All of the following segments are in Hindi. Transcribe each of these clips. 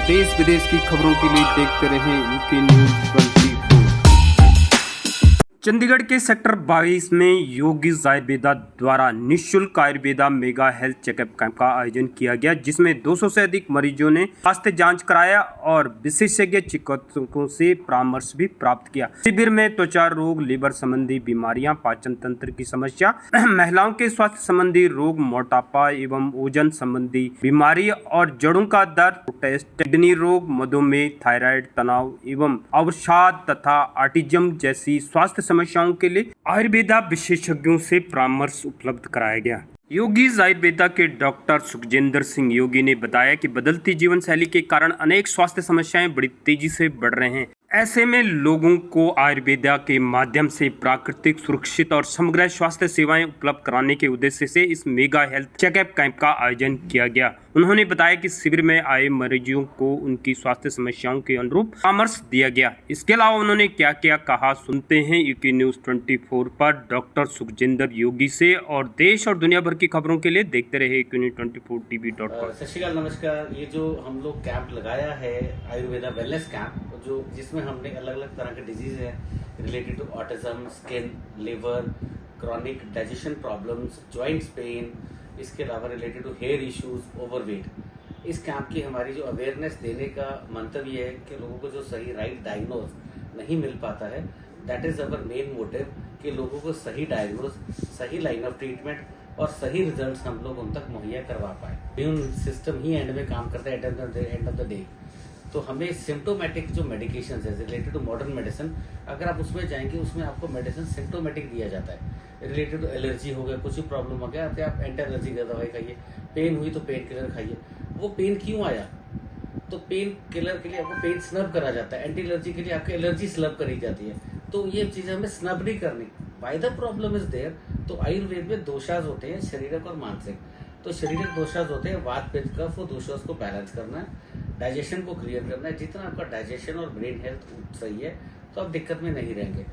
देश विदेश की खबरों के लिए देखते रहें यूके न्यूज़ 24। चंडीगढ़ के सेक्टर 22 में योगी आयुर्वेदा द्वारा निःशुल्क Ayurveda mega health checkup camp का आयोजन किया गया, जिसमें 200 से अधिक मरीजों ने स्वास्थ्य जांच कराया और विशेषज्ञ चिकित्सकों से परामर्श भी प्राप्त किया। शिविर में त्वचा रोग, लीवर संबंधी बीमारियां, पाचन तंत्र की समस्या, महिलाओं के स्वास्थ्य संबंधी रोग, मोटापा एवं ओजन संबंधी बीमारी और जड़ों का दर्द, किडनी रोग, मधुमेह, थायराइड, तनाव एवं अवसाद तथा ऑटिज्म जैसी स्वास्थ्य समस्याओं के लिए आयुर्वेदा विशेषज्ञों से परामर्श उपलब्ध कराया गया। योगी आयुर्वेदा के डॉक्टर सुखजिंदर सिंह योगी ने बताया कि बदलती जीवन शैली के कारण अनेक स्वास्थ्य समस्याएं बड़ी तेजी से बढ़ रहे हैं। ऐसे में लोगों को आयुर्वेदा के माध्यम से प्राकृतिक, सुरक्षित और समग्र स्वास्थ्य सेवाएं उपलब्ध कराने के उद्देश्य से इस मेगा हेल्थ चेकअप कैंप का आयोजन किया गया। उन्होंने बताया कि शिविर में आए मरीजों को उनकी स्वास्थ्य समस्याओं के अनुरूप परामर्श दिया गया। इसके अलावा उन्होंने क्या क्या कहा, सुनते हैं यूके न्यूज़ 24 पर डॉक्टर सुखजिंदर योगी से। और देश और दुनिया भर की खबरों के लिए देखते रहे uk24tv.com। सत श्री अकाल, नमस्कार। ये जो हम लोग कैंप लगाया है आयुर्वेदा वेलनेस कैंप, जो जिसमें हमने अलग अलग तरह के डिजीज है related to autism, skin, liver, chronic digestion problems, joints pain, इसके अलावा related to hair issues, overweight. इस कैंप की हमारी जो अवेयरनेस देने का मंतव्य ये है कि लोगों को जो सही राइट डायग्नोज नहीं मिल पाता है, that is our main motive, कि लोगों को सही डायग्नोज, सही लाइन ऑफ ट्रीटमेंट और सही रिजल्ट्स हम लोग उन तक मुहैया करवा पाए। इम्यून सिस्टम ही एंड में काम करता है एंड ऑफ द डे। तो हमें सिम्टोमेटिक जो मेडिकेशन है रिलेटेड टू मॉडर्न मेडिसिन, अगर आप उसमें जाएंगे, उसमें आपको मेडिसिन सिम्टोमेटिक दिया जाता है। रिलेटेड टू एलर्जी हो गया, कुछ भी प्रॉब्लम हो गया, तो आप एंटी एलर्जी की दवाई खाइए, पेन हुई तो पेन किलर खाइए। वो पेन क्यों आया, तो पेन किलर के लिए आपको पेन स्नब करा जाता है, एंटी एलर्जी के लिए आपकी एलर्जी स्नब करी जाती है। तो ये चीजें हमें स्नब नहीं करनी। Why the problem is there. तो आयुर्वेद में दोषाज होते हैं, शारीरिक और मानसिक। तो शारीरिक दोषाज होते हैं वात, पित्त, कफ, वो दोषाज को बैलेंस करना है, डाइजेशन को क्लियर करना है। जितना आपका डाइजेशन और ब्रेन हेल्थ सही है तो आप दिक्कत में नहीं रहेंगे।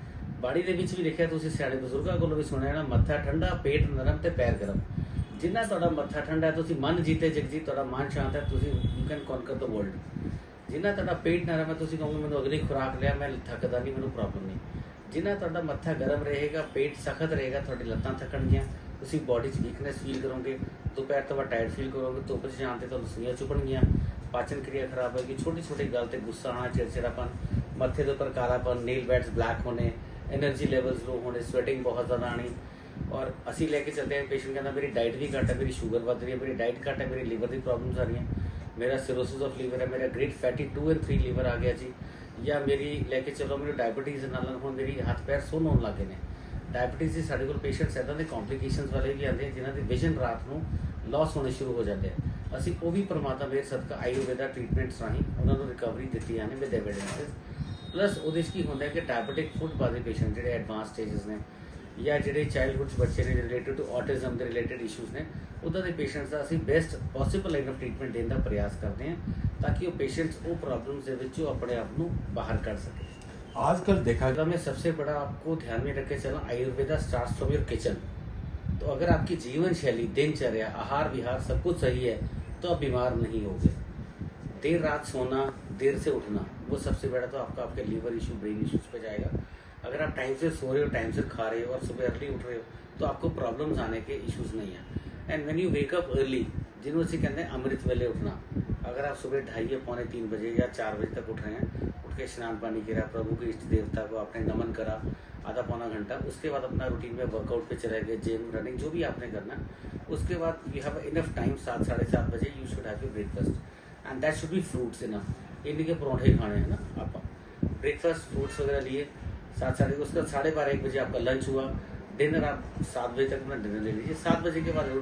बाड़ी ਦੇ ਵਿੱਚ ਵੀ ਦੇਖਿਆ ਤੁਸੀਂ ਸਿਆਣੇ ਬਜ਼ੁਰਗਾਂ ਕੋਲੋਂ ਵੀ ਸੁਣਿਆ ਨਾ, ਮੱਥਾ ਠੰਡਾ, ਪੇਟ ਨਰਮ ਤੇ ਪੈਰ ਗਰਮ। ਜਿੰਨਾ ਤੁਹਾਡਾ ਮੱਥਾ ਠੰਡਾ ਹੈ, ਤੁਸੀਂ ਮਨ ਜੀਤੇ ਜਗਜੀਤ, ਤੁਹਾਡਾ ਮਨ ਸ਼ਾਂਤ ਹੈ, ਤੁਸੀਂ ਯੂ ਕੈਨ ਕਨਕਰ ਦ ਵਰਲਡ। ਜਿੰਨਾ ਤੁਹਾਡਾ ਪੇਟ ਨਰਮ ਹੈ, ਤੁਸੀਂ ਕਹੋਗੇ ਮੈਨੂੰ ਅਗਲੀ ਖੁਰਾਕ ਲਿਆ, ਮੈਂ ਥੱਕਦਾ ਨਹੀਂ, ਮੈਨੂੰ ਪ੍ਰੋਬਲਮ ਨਹੀਂ। ਜਿੰਨਾ ਤੁਹਾਡਾ ਮੱਥਾ ਗਰਮ ਰਹੇਗਾ, ਪੇਟ ਸਖਤ ਰਹੇਗਾ, ਤੁਹਾਡੀ ਲੱਤਾਂ ਥੱਕਣਗੀਆਂ, ਤੁਸੀਂ ਬੋਡੀ 'ਚ ਵੀਕਨੈਸ ਫੀਲ ਕਰੋਗੇ, ਦੁਪਹਿਰ ਤੋਂ ਬਾਅਦ ਟਾਇਰਡ ਫੀਲ ਕਰੋਗੇ, ਧੁੱਪ 'ਚ ਜਾਣ 'ਤੇ ਤੁਹਾਨੂੰ ਸੂਈਆਂ ਚੁਭਣਗੀਆਂ, पाचन क्रिया खराब होगी, छोटी छोटी गल से गुस्सा आना, चिड़चिड़ापन, मत्थे के ऊपर कालापन, नील बैड्स ब्लैक होने, एनर्जी लेवल्स लो होने, स्वेटिंग बहुत ज़्यादा आनी। और असी लेके चलते हैं, पेशेंट कहना मेरी डाइट भी घट है, मेरी शुगर बढ़ रही है, मेरी डाइट घट है, मेरी लीवर की प्रॉब्लम्स आ रही हैं, मेरा सिरोसिस ऑफ लीवर है, मेरा ग्रेट फैटी 2 और 3 लीवर आ गया जी, या मेरी लेके चलो मेरी डायबिटीज़ नाल हुण मेरी हाथ पैर सुन्न होने लग गए हैं। डायबिटीज़ के साढ़े कोल पेशेंट्स इदां दे कॉम्प्लीकेशनस वाले भी आते हैं जिन्हों की विजन रात को लॉस होने शुरू हो जाते हैं। ਅਸੀਂ ਉਹ ਵੀ ਪਰਮਾਤਮਾ ਦੇ ਸਦਕਾ ਆਯੁਰਵੇਦਾ ਟ੍ਰੀਟਮੈਂਟਸ ਰਾਹੀਂ ਉਹਨਾਂ ਨੂੰ ਰਿਕਵਰੀ ਦਿੱਤੀ ਜਾਂਦੀ ਵਿਦ ਐਵੀਡੈਂਸਿਸ। ਪਲੱਸ ਉਹਦੇ 'ਚ ਕੀ ਹੁੰਦਾ ਕਿ ਡਾਇਬੀਟਿਕ ਫੁੱਟ ਵਾਲੇ ਪੇਸ਼ੈਂਟ ਜਿਹੜੇ ਐਡਵਾਂਸ ਸਟੇਜਸ ਨੇ, ਜਾਂ ਜਿਹੜੇ ਚਾਈਲਡਹੁੱਡ 'ਚ ਬੱਚੇ ਨੇ ਰਿਲੇਟਡ ਟੂ ਆਟਿਜ਼ਮ ਦੇ ਰਿਲੇਟਡ ਇਸ਼ੂਜ਼ ਨੇ, ਉੱਦਾਂ ਦੇ ਪੇਸ਼ੈਂਟਸ ਦਾ ਅਸੀਂ best possible line of treatment ਦੇਣ ਦਾ ਪ੍ਰयास ਕਰਦੇ ਹਾਂ, ਤਾਂ ਕਿ ਉਹ ਪੇਸ਼ੈਂਟਸ ਉਹ प्रॉब्लम्स ਦੇ ਵਿੱਚੋਂ अपने आप ਨੂੰ बाहर कर सके। आजकल देखा गया में सबसे बड़ा आपको ध्यान में रख के चलना, Ayurveda starts from your kitchen. तो अगर आपकी जीवन शैली, दिनचर्या, आहार विहार सब कुछ सही है तो आप बीमार नहीं होगे। देर रात सोना, देर से उठना, वो सबसे बड़ा तो आपका आपके लीवर इशू, ब्रेन इश्यूज पे जाएगा। अगर आप टाइम से सो रहे हो, टाइम से खा रहे हो और सुबह अर्ली उठ रहे हो, तो आपको प्रॉब्लम्स आने के इश्यूज नहीं है। And when you wake up early, जिन्होंने से कहते हैं अमृत वेले उठना, अगर आप सुबह 2:30 या 2:45 बजे या 4 बजे तक उठ रहे हैं, उठ के स्नान पानी किया, प्रभु के इष्ट देवता को आपने नमन करा आधा पौना घंटा, उसके बाद अपना रूटीन में वर्कआउट पे चले गए, जिम, रनिंग, जो भी आपने करना, उसके बाद यू हैव इनफ टाइम, 7 साढ़े 7 बजे you should have your breakfast and that should be fruits enough. इन्हीं के परोठे खाने हैं ना, आप ब्रेकफास्ट फ्रूट्स वगैरह लिए, 7 साढ़े, उसके बाद 12:30 1 बजे आपका लंच हुआ, डिनर आप 7 बजे तक अपना डिनर ले लीजिए। 7 बजे के बाद